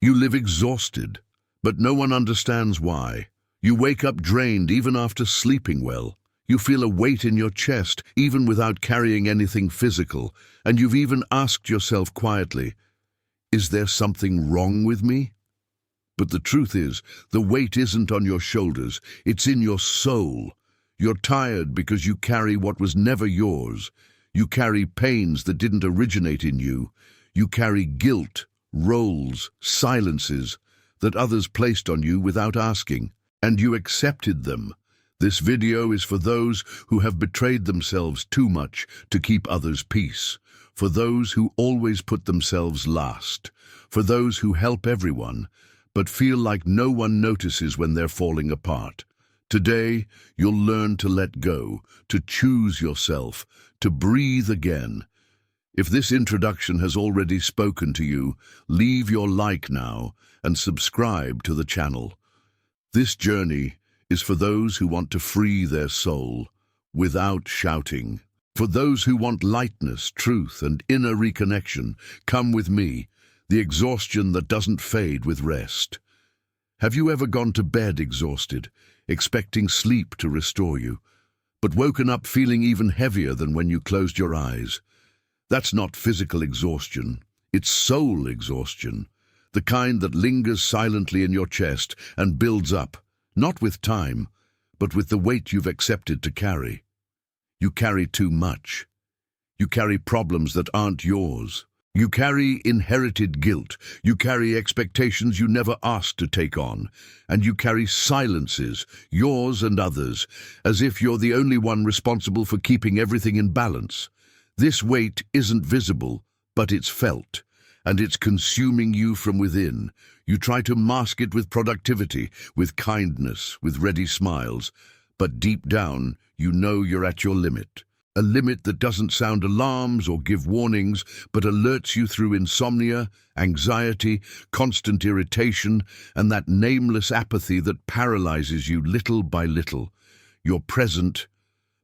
You live exhausted, but no one understands why. You wake up drained even after sleeping well. You feel a weight in your chest even without carrying anything physical, and you've even asked yourself quietly, is there something wrong with me? But the truth is, the weight isn't on your shoulders, it's in your soul. You're tired because you carry what was never yours. You carry pains that didn't originate in you. You carry guilt, roles, silences that others placed on you without asking, and you accepted them. This video is for those who have betrayed themselves too much to keep others' peace, for those who always put themselves last, for those who help everyone, but feel like no one notices when they're falling apart. Today, you'll learn to let go, to choose yourself, to breathe again. If this introduction has already spoken to you, leave your like now and subscribe to the channel. This journey is for those who want to free their soul without shouting. For those who want lightness, truth, and inner reconnection, come with me, the exhaustion that doesn't fade with rest. Have you ever gone to bed exhausted, expecting sleep to restore you, but woken up feeling even heavier than when you closed your eyes? That's not physical exhaustion, it's soul exhaustion, the kind that lingers silently in your chest and builds up, not with time, but with the weight you've accepted to carry. You carry too much. You carry problems that aren't yours. You carry inherited guilt. You carry expectations you never asked to take on. And you carry silences, yours and others, as if you're the only one responsible for keeping everything in balance. This weight isn't visible, but it's felt, and it's consuming you from within. You try to mask it with productivity, with kindness, with ready smiles, but deep down, you know you're at your limit. A limit that doesn't sound alarms or give warnings, but alerts you through insomnia, anxiety, constant irritation, and that nameless apathy that paralyzes you little by little. You're present,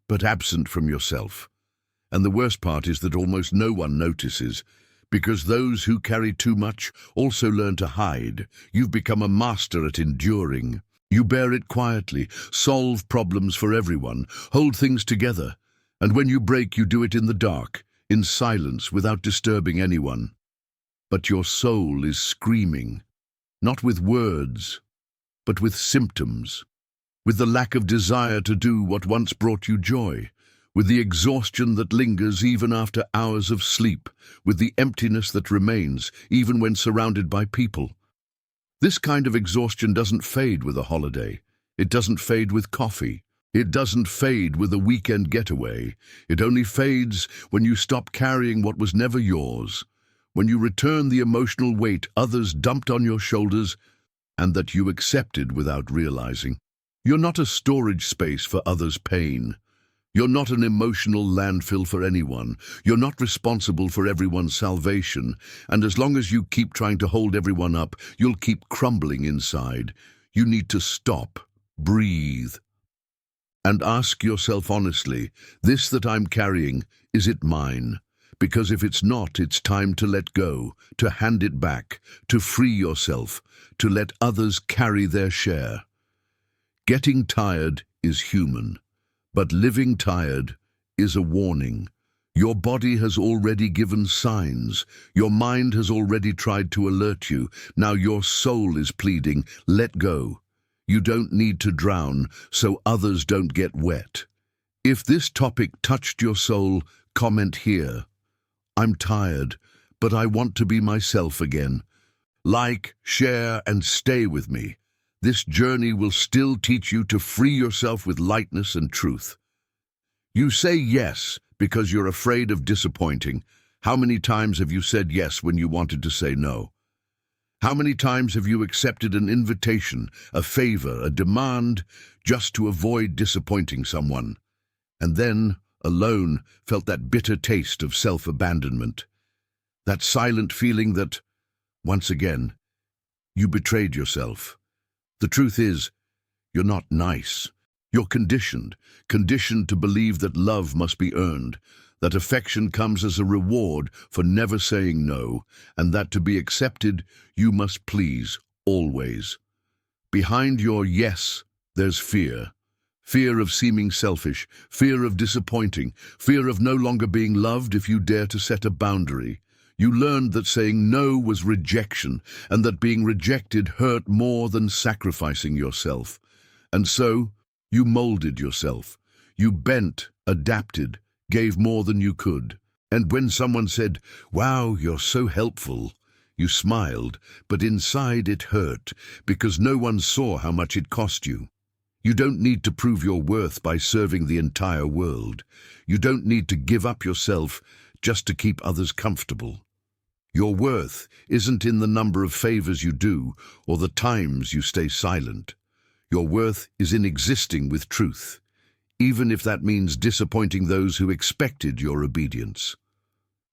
but absent from yourself. And the worst part is that almost no one notices, because those who carry too much also learn to hide. You've become a master at enduring. You bear it quietly, solve problems for everyone, hold things together. And when you break, you do it in the dark, in silence, without disturbing anyone. But your soul is screaming, not with words, but with symptoms, with the lack of desire to do what once brought you joy, with the exhaustion that lingers even after hours of sleep, with the emptiness that remains even when surrounded by people. This kind of exhaustion doesn't fade with a holiday. It doesn't fade with coffee. It doesn't fade with a weekend getaway. It only fades when you stop carrying what was never yours, when you return the emotional weight others dumped on your shoulders and that you accepted without realizing. You're not a storage space for others' pain. You're not an emotional landfill for anyone. You're not responsible for everyone's salvation. And as long as you keep trying to hold everyone up, you'll keep crumbling inside. You need to stop, breathe, and ask yourself honestly, this that I'm carrying, is it mine? Because if it's not, it's time to let go, to hand it back, to free yourself, to let others carry their share. Getting tired is human, but living tired is a warning. Your body has already given signs. Your mind has already tried to alert you. Now your soul is pleading, let go. You don't need to drown, so others don't get wet. If this topic touched your soul, comment here. I'm tired, but I want to be myself again. Like, share, and stay with me. This journey will still teach you to free yourself with lightness and truth. You say yes because you're afraid of disappointing. How many times have you said yes when you wanted to say no? How many times have you accepted an invitation, a favor, a demand, just to avoid disappointing someone? And then, alone, felt that bitter taste of self-abandonment. That silent feeling that, once again, you betrayed yourself. The truth is, you're not nice. You're conditioned to believe that love must be earned, that affection comes as a reward for never saying no, and that to be accepted, you must please, always. Behind your yes, there's fear. Fear of seeming selfish, fear of disappointing, fear of no longer being loved if you dare to set a boundary. You learned that saying no was rejection, and that being rejected hurt more than sacrificing yourself. And so, you molded yourself. You bent, adapted, gave more than you could. And when someone said, "Wow, you're so helpful," you smiled, but inside it hurt, because no one saw how much it cost you. You don't need to prove your worth by serving the entire world. You don't need to give up yourself just to keep others comfortable. Your worth isn't in the number of favors you do or the times you stay silent. Your worth is in existing with truth, even if that means disappointing those who expected your obedience.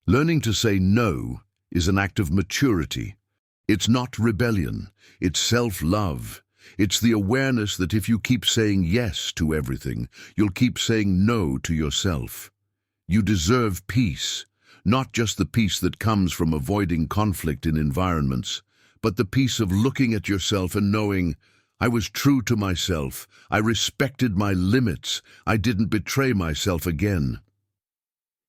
Learning to say no is an act of maturity. It's not rebellion, it's self-love. It's the awareness that if you keep saying yes to everything, you'll keep saying no to yourself. You deserve peace, not just the peace that comes from avoiding conflict in environments, but the peace of looking at yourself and knowing, I was true to myself, I respected my limits, I didn't betray myself again.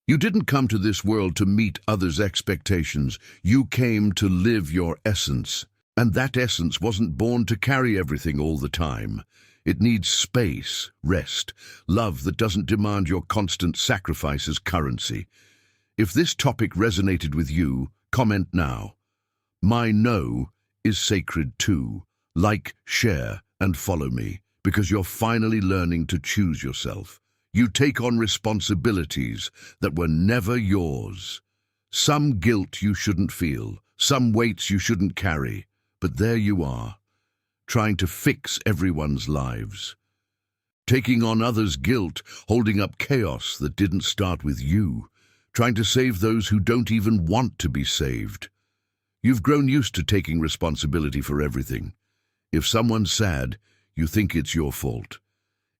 You didn't come to this world to meet others' expectations, you came to live your essence. And that essence wasn't born to carry everything all the time. It needs space, rest, love that doesn't demand your constant sacrifice as currency. If this topic resonated with you, comment now. My no is sacred too. Like, share, and follow me, because you're finally learning to choose yourself. You take on responsibilities that were never yours. Some guilt you shouldn't feel, some weights you shouldn't carry. But there you are, trying to fix everyone's lives. Taking on others' guilt, holding up chaos that didn't start with you, trying to save those who don't even want to be saved. You've grown used to taking responsibility for everything. If someone's sad, you think it's your fault.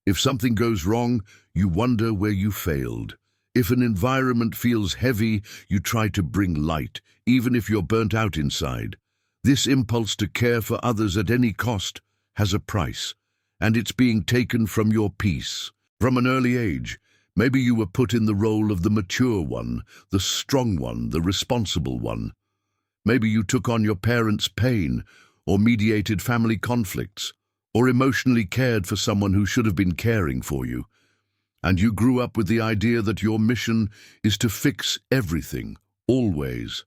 If something goes wrong, you wonder where you failed. If an environment feels heavy, you try to bring light, even if you're burnt out inside. This impulse to care for others at any cost has a price, and it's being taken from your peace. From an early age, maybe you were put in the role of the mature one, the strong one, the responsible one. Maybe you took on your parents' pain, or mediated family conflicts, or emotionally cared for someone who should have been caring for you. And you grew up with the idea that your mission is to fix everything, always.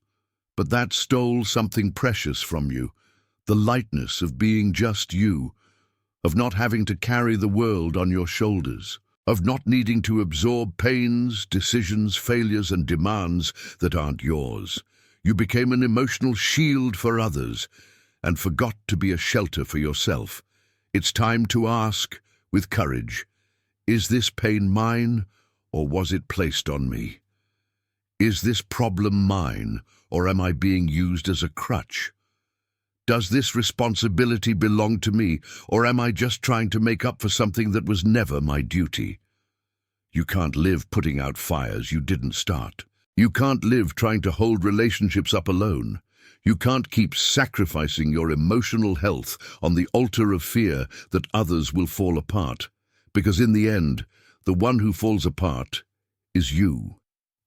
But that stole something precious from you, the lightness of being just you, of not having to carry the world on your shoulders, of not needing to absorb pains, decisions, failures, and demands that aren't yours. You became an emotional shield for others and forgot to be a shelter for yourself. It's time to ask, with courage, is this pain mine, or was it placed on me? Is this problem mine, or am I being used as a crutch? Does this responsibility belong to me, or am I just trying to make up for something that was never my duty? You can't live putting out fires you didn't start. You can't live trying to hold relationships up alone. You can't keep sacrificing your emotional health on the altar of fear that others will fall apart. Because in the end, the one who falls apart is you.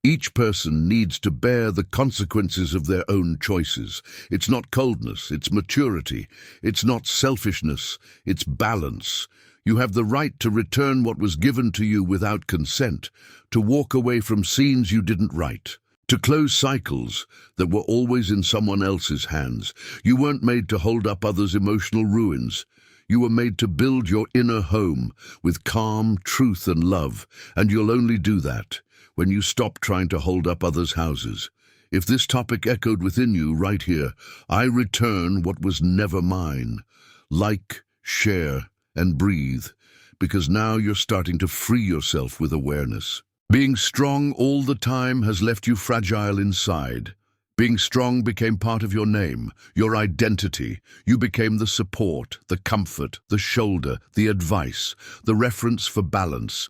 Each person needs to bear the consequences of their own choices. It's not coldness, it's maturity. It's not selfishness, it's balance. You have the right to return what was given to you without consent, to walk away from scenes you didn't write, to close cycles that were always in someone else's hands. You weren't made to hold up others' emotional ruins. You were made to build your inner home with calm, truth, and love, and you'll only do that when you stop trying to hold up others' houses. If this topic echoed within you right here, I return what was never mine. Like, share, and breathe, because now you're starting to free yourself with awareness. Being strong all the time has left you fragile inside. Being strong became part of your name, your identity. You became the support, the comfort, the shoulder, the advice, the reference for balance.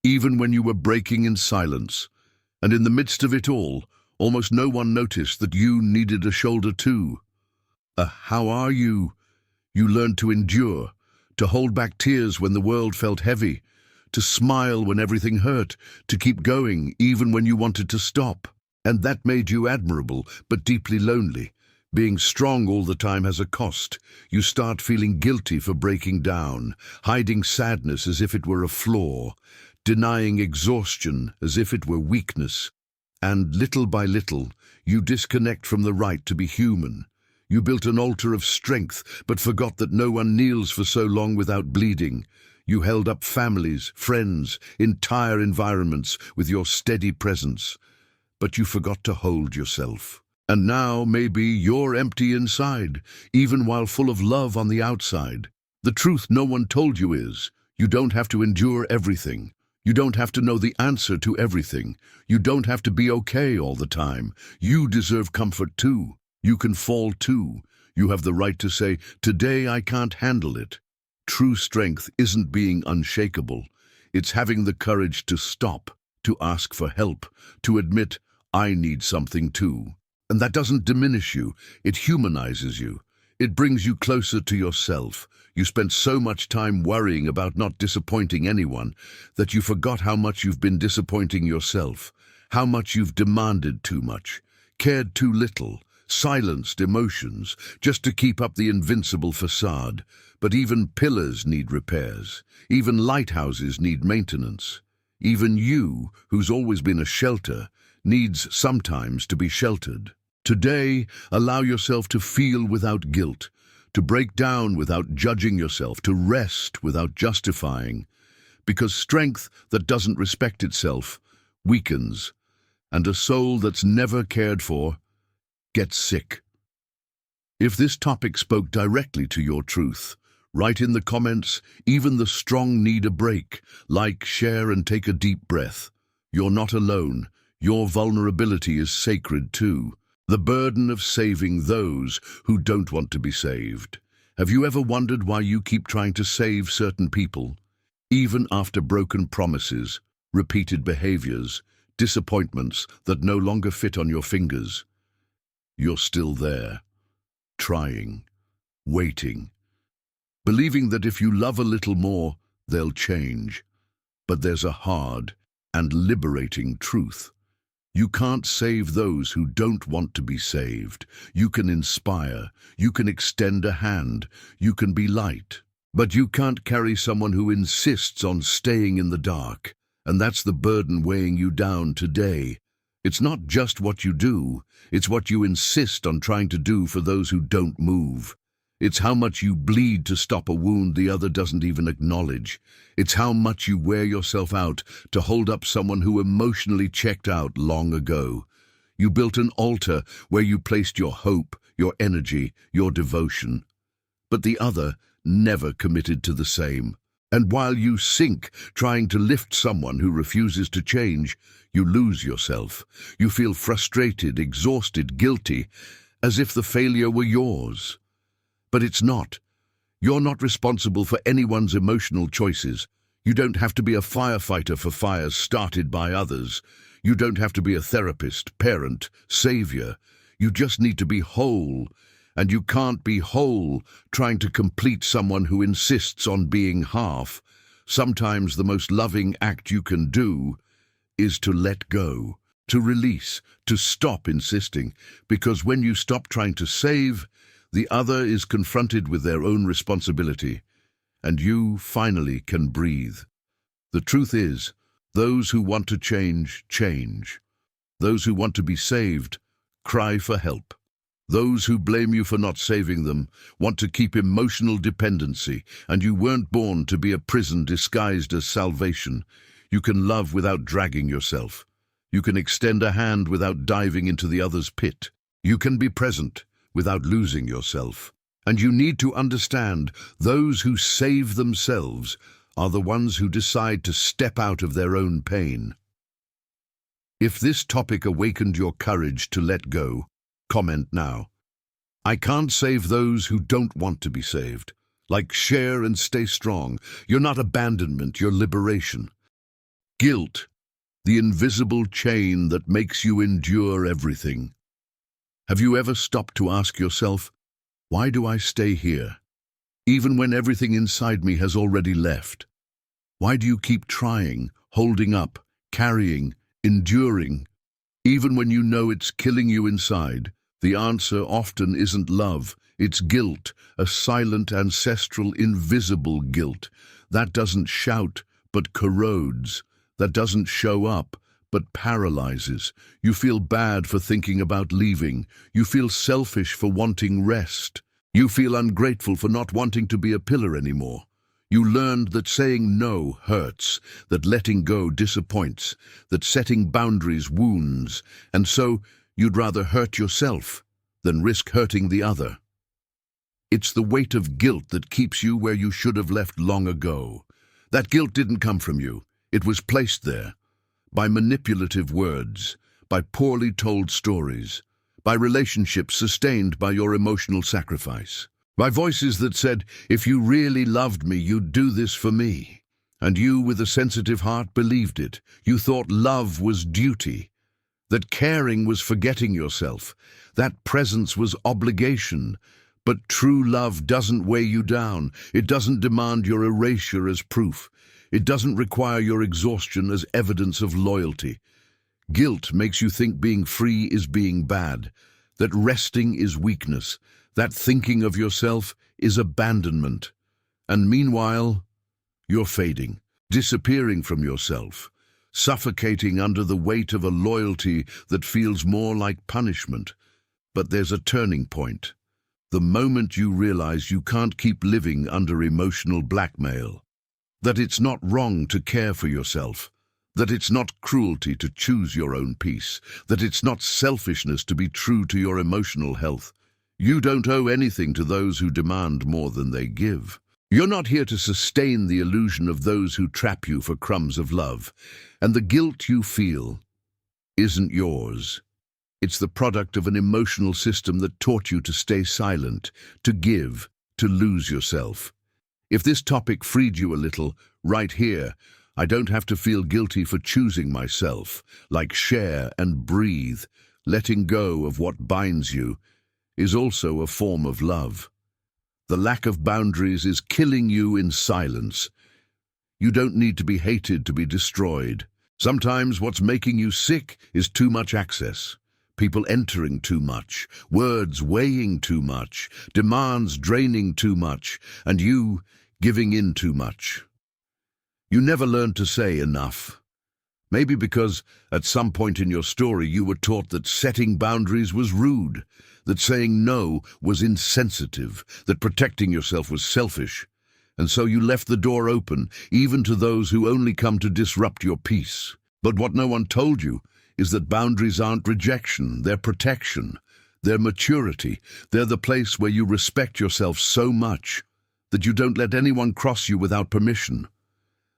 Even when you were breaking in silence, And in the midst of it all, almost no one noticed that you needed a shoulder too. How are you? You learned to endure, to hold back tears when the world felt heavy, to smile when everything hurt, to keep going even when you wanted to stop. And that made you admirable, but deeply lonely. Being strong all the time has a cost. You start feeling guilty for breaking down, hiding sadness as if it were a flaw, denying exhaustion as if it were weakness. And little by little, you disconnect from the right to be human. You built an altar of strength, but forgot that no one kneels for so long without bleeding. You held up families, friends, entire environments with your steady presence. But you forgot to hold yourself. And now maybe you're empty inside, even while full of love on the outside. The truth no one told you is, you don't have to endure everything. You don't have to know the answer to everything. You don't have to be okay all the time. You deserve comfort too. You can fall too. You have the right to say, today I can't handle it. True strength isn't being unshakable. It's having the courage to stop, to ask for help, to admit, I need something too. And that doesn't diminish you. It humanizes you. It brings you closer to yourself. You spent so much time worrying about not disappointing anyone that you forgot how much you've been disappointing yourself, how much you've demanded too much, cared too little, silenced emotions just to keep up the invincible facade. But even pillars need repairs. Even lighthouses need maintenance. Even you, who's always been a shelter, needs sometimes to be sheltered. Today, allow yourself to feel without guilt, to break down without judging yourself, to rest without justifying. Because strength that doesn't respect itself weakens, and a soul that's never cared for gets sick. If this topic spoke directly to your truth, write in the comments, even the strong need a break. Like, share, and take a deep breath. You're not alone. Your vulnerability is sacred too. The burden of saving those who don't want to be saved. Have you ever wondered why you keep trying to save certain people? Even after broken promises, repeated behaviors, disappointments that no longer fit on your fingers. You're still there, trying, waiting, believing that if you love a little more, they'll change. But there's a hard and liberating truth. You can't save those who don't want to be saved. You can inspire, you can extend a hand, you can be light. But you can't carry someone who insists on staying in the dark. And that's the burden weighing you down today. It's not just what you do, it's what you insist on trying to do for those who don't move. It's how much you bleed to stop a wound the other doesn't even acknowledge. It's how much you wear yourself out to hold up someone who emotionally checked out long ago. You built an altar where you placed your hope, your energy, your devotion. But the other never committed to the same. And while you sink trying to lift someone who refuses to change, you lose yourself. You feel frustrated, exhausted, guilty, as if the failure were yours. But it's not. You're not responsible for anyone's emotional choices. You don't have to be a firefighter for fires started by others. You don't have to be a therapist, parent, savior. You just need to be whole. And you can't be whole trying to complete someone who insists on being half. Sometimes the most loving act you can do is to let go, to release, to stop insisting. Because when you stop trying to save, the other is confronted with their own responsibility, and you finally can breathe. The truth is, those who want to change, change. Those who want to be saved, cry for help. Those who blame you for not saving them want to keep emotional dependency, and you weren't born to be a prison disguised as salvation. You can love without dragging yourself. You can extend a hand without diving into the other's pit. You can be present without losing yourself. And you need to understand, those who save themselves are the ones who decide to step out of their own pain. If this topic awakened your courage to let go, comment now. I can't save those who don't want to be saved. Like, share and stay strong. You're not abandonment, you're liberation. Guilt, the invisible chain that makes you endure everything. Have you ever stopped to ask yourself, why do I stay here, even when everything inside me has already left? Why do you keep trying, holding up, carrying, enduring, even when you know it's killing you inside? The answer often isn't love, it's guilt, a silent, ancestral, invisible guilt. That doesn't shout, but corrodes. That doesn't show up, but paralyzes. You feel bad for thinking about leaving. You feel selfish for wanting rest. You feel ungrateful for not wanting to be a pillar anymore. You learned that saying no hurts, that letting go disappoints, that setting boundaries wounds, and so you'd rather hurt yourself than risk hurting the other. It's the weight of guilt that keeps you where you should have left long ago. That guilt didn't come from you. It was placed there by manipulative words, by poorly told stories, by relationships sustained by your emotional sacrifice, by voices that said, if you really loved me, you'd do this for me. And you, with a sensitive heart, believed it. You thought love was duty, that caring was forgetting yourself, that presence was obligation. But true love doesn't weigh you down. It doesn't demand your erasure as proof. It doesn't require your exhaustion as evidence of loyalty. Guilt makes you think being free is being bad, that resting is weakness, that thinking of yourself is abandonment. And meanwhile, you're fading, disappearing from yourself, suffocating under the weight of a loyalty that feels more like punishment. But there's a turning point. The moment you realize you can't keep living under emotional blackmail, that it's not wrong to care for yourself, that it's not cruelty to choose your own peace, that it's not selfishness to be true to your emotional health. You don't owe anything to those who demand more than they give. You're not here to sustain the illusion of those who trap you for crumbs of love, and the guilt you feel isn't yours. It's the product of an emotional system that taught you to stay silent, to give, to lose yourself. If this topic freed you a little, right here, I don't have to feel guilty for choosing myself, like share and breathe. Letting go of what binds you is also a form of love. The lack of boundaries is killing you in silence. You don't need to be hated to be destroyed. Sometimes what's making you sick is too much access. People entering too much, words weighing too much, demands draining too much, and you giving in too much. You never learned to say enough. Maybe because at some point in your story you were taught that setting boundaries was rude, that saying no was insensitive, that protecting yourself was selfish. And so you left the door open, even to those who only come to disrupt your peace. But what no one told you is that boundaries aren't rejection, they're protection, they're maturity, they're the place where you respect yourself so much that you don't let anyone cross you without permission.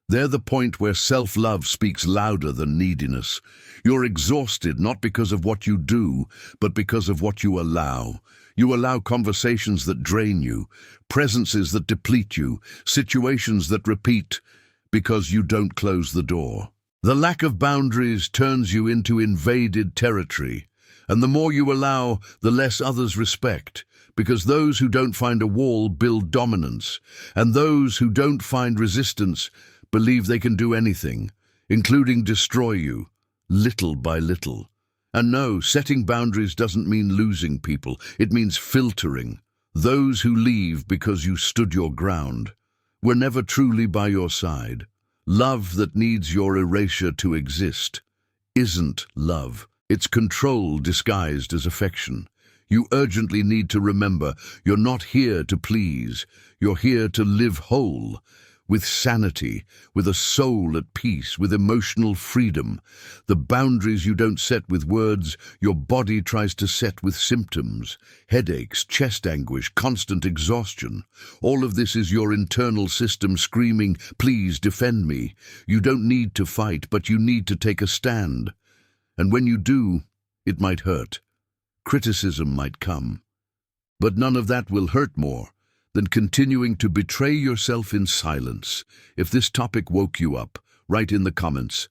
They're the point where self-love speaks louder than neediness. You're exhausted not because of what you do, but because of what you allow. You allow conversations that drain you, presences that deplete you, situations that repeat because you don't close the door. The lack of boundaries turns you into invaded territory, and the more you allow, the less others respect, because those who don't find a wall build dominance, and those who don't find resistance believe they can do anything, including destroy you, little by little. And no, setting boundaries doesn't mean losing people, it means filtering. Those who leave because you stood your ground were never truly by your side. Love that needs your erasure to exist isn't love. It's control disguised as affection. You urgently need to remember you're not here to please. You're here to live whole, with sanity, with a soul at peace, with emotional freedom. The boundaries you don't set with words, your body tries to set with symptoms. Headaches, chest anguish, constant exhaustion. All of this is your internal system screaming, please defend me. You don't need to fight, but you need to take a stand. And when you do, it might hurt. Criticism might come. But none of that will hurt more than continuing to betray yourself in silence. If this topic woke you up, write in the comments,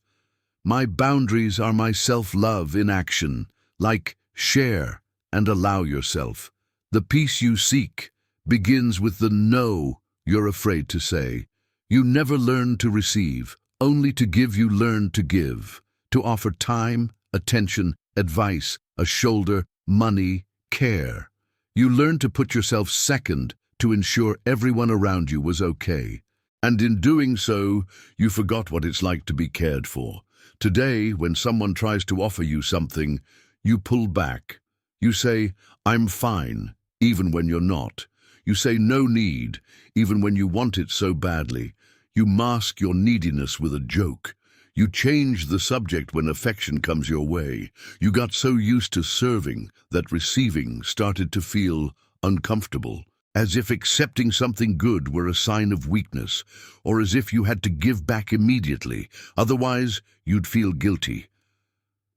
My boundaries are my self-love in action, like share and allow yourself. The peace you seek begins with the no you're afraid to say. You never learn to receive, only to give you learn to give, to offer time, attention, advice, a shoulder, money, care. You learn to put yourself second to ensure everyone around you was okay. And in doing so, you forgot what it's like to be cared for. Today, when someone tries to offer you something, you pull back. You say, "I'm fine," even when you're not. You say "no need," even when you want it so badly. You mask your neediness with a joke. You change the subject when affection comes your way. You got so used to serving that receiving started to feel uncomfortable, as if accepting something good were a sign of weakness, or as if you had to give back immediately, otherwise you'd feel guilty.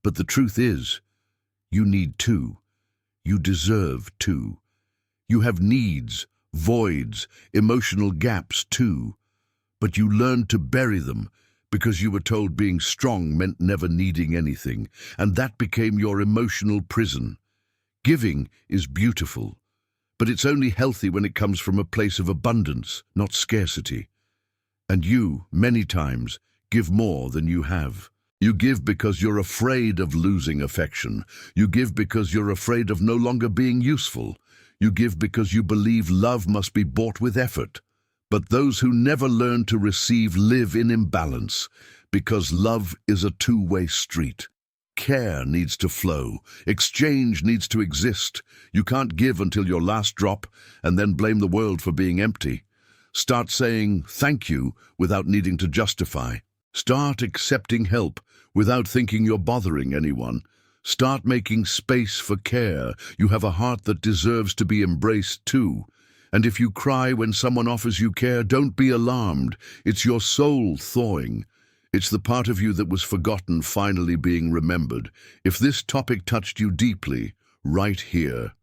But the truth is, you need too. You deserve too. You have needs, voids, emotional gaps too. But you learned to bury them because you were told being strong meant never needing anything, and that became your emotional prison. Giving is beautiful, but it's only healthy when it comes from a place of abundance, not scarcity. And you, many times, give more than you have. You give because you're afraid of losing affection. You give because you're afraid of no longer being useful. You give because you believe love must be bought with effort. But those who never learn to receive live in imbalance, because love is a two-way street. Care needs to flow. Exchange needs to exist. You can't give until your last drop and then blame the world for being empty. Start saying thank you without needing to justify. Start accepting help without thinking you're bothering anyone. Start making space for care. You have a heart that deserves to be embraced too. And if you cry when someone offers you care, don't be alarmed. It's your soul thawing. It's the part of you that was forgotten finally being remembered. If this topic touched you deeply, right here.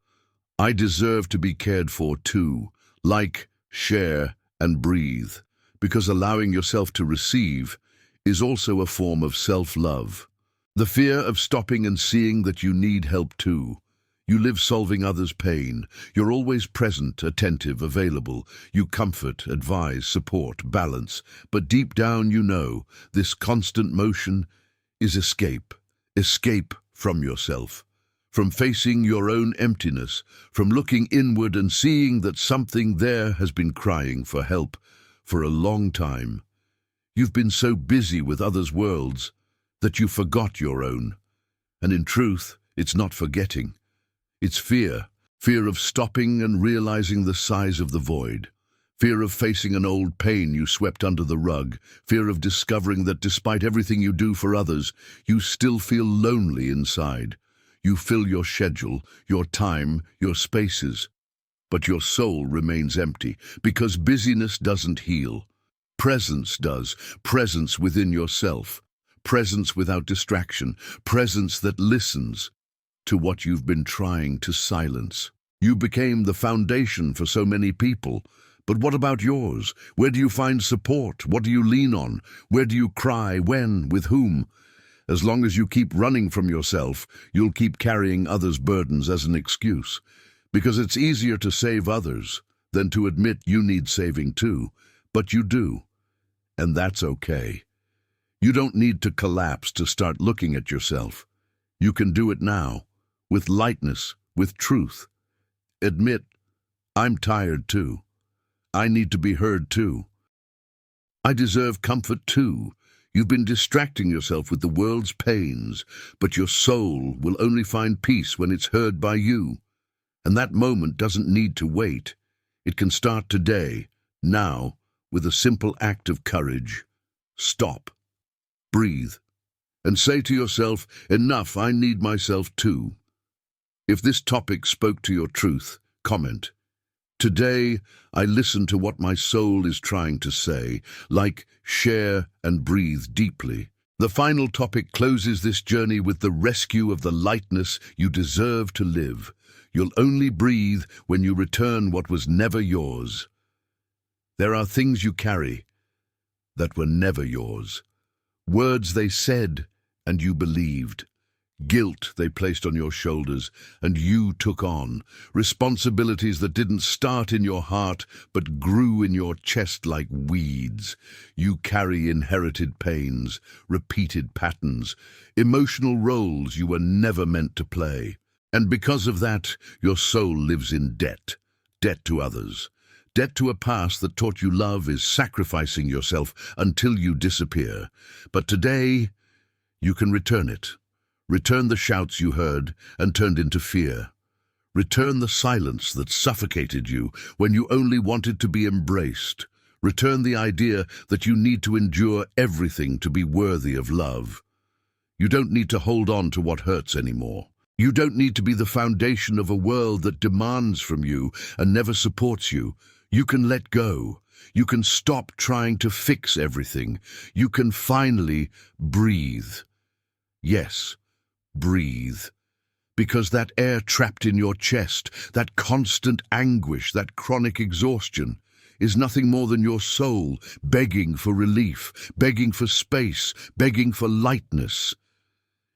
I deserve to be cared for too. Like, share, and breathe. Because allowing yourself to receive is also a form of self-love. The fear of stopping and seeing that you need help too. You live solving others' pain. You're always present, attentive, available. You comfort, advise, support, balance. But deep down you know this constant motion is escape. Escape from yourself. From facing your own emptiness. From looking inward and seeing that something there has been crying for help for a long time. You've been so busy with others' worlds that you forgot your own. And in truth, it's not forgetting. It's fear. Fear of stopping and realizing the size of the void. Fear of facing an old pain you swept under the rug. Fear of discovering that despite everything you do for others, you still feel lonely inside. You fill your schedule, your time, your spaces. But your soul remains empty because busyness doesn't heal. Presence does. Presence within yourself. Presence without distraction. Presence that listens to what you've been trying to silence. You became the foundation for so many people. But what about yours? Where do you find support? What do you lean on? Where do you cry? When? With whom? As long as you keep running from yourself, you'll keep carrying others' burdens as an excuse. Because it's easier to save others than to admit you need saving too. But you do. And that's okay. You don't need to collapse to start looking at yourself. You can do it now. With lightness, with truth. Admit, I'm tired too. I need to be heard too. I deserve comfort too. You've been distracting yourself with the world's pains, but your soul will only find peace when it's heard by you. And that moment doesn't need to wait. It can start today, now, with a simple act of courage. Stop. Breathe. And say to yourself, enough, I need myself too. If this topic spoke to your truth, comment. Today, I listen to what my soul is trying to say, like share and breathe deeply. The final topic closes this journey with the rescue of the lightness you deserve to live. You'll only breathe when you return what was never yours. There are things you carry that were never yours. Words they said and you believed. Guilt they placed on your shoulders, and you took on. Responsibilities that didn't start in your heart, but grew in your chest like weeds. You carry inherited pains, repeated patterns, emotional roles you were never meant to play. And because of that, your soul lives in debt. Debt to others. Debt to a past that taught you love is sacrificing yourself until you disappear. But today, you can return it. Return the shouts you heard and turned into fear. Return the silence that suffocated you when you only wanted to be embraced. Return the idea that you need to endure everything to be worthy of love. You don't need to hold on to what hurts anymore. You don't need to be the foundation of a world that demands from you and never supports you. You can let go. You can stop trying to fix everything. You can finally breathe. Yes. Breathe. Because that air trapped in your chest, that constant anguish, that chronic exhaustion, is nothing more than your soul begging for relief, begging for space, begging for lightness.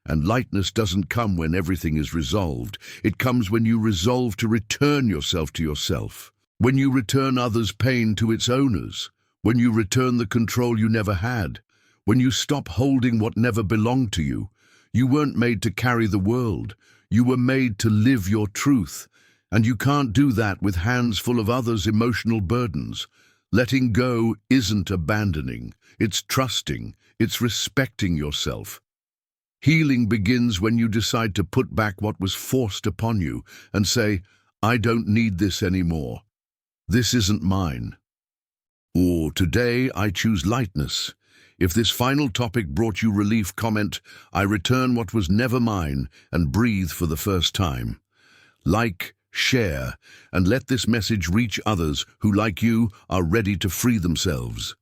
And lightness doesn't come when everything is resolved. It comes when you resolve to return yourself to yourself, when you return others' pain to its owners, when you return the control you never had, when you stop holding what never belonged to you. You weren't made to carry the world. You were made to live your truth. And you can't do that with hands full of others' emotional burdens. Letting go isn't abandoning. It's trusting. It's respecting yourself. Healing begins when you decide to put back what was forced upon you and say, I don't need this anymore. This isn't mine. Or today I choose lightness. If this final topic brought you relief, comment, I return what was never mine and breathe for the first time. Like, share, and let this message reach others who, like you, are ready to free themselves.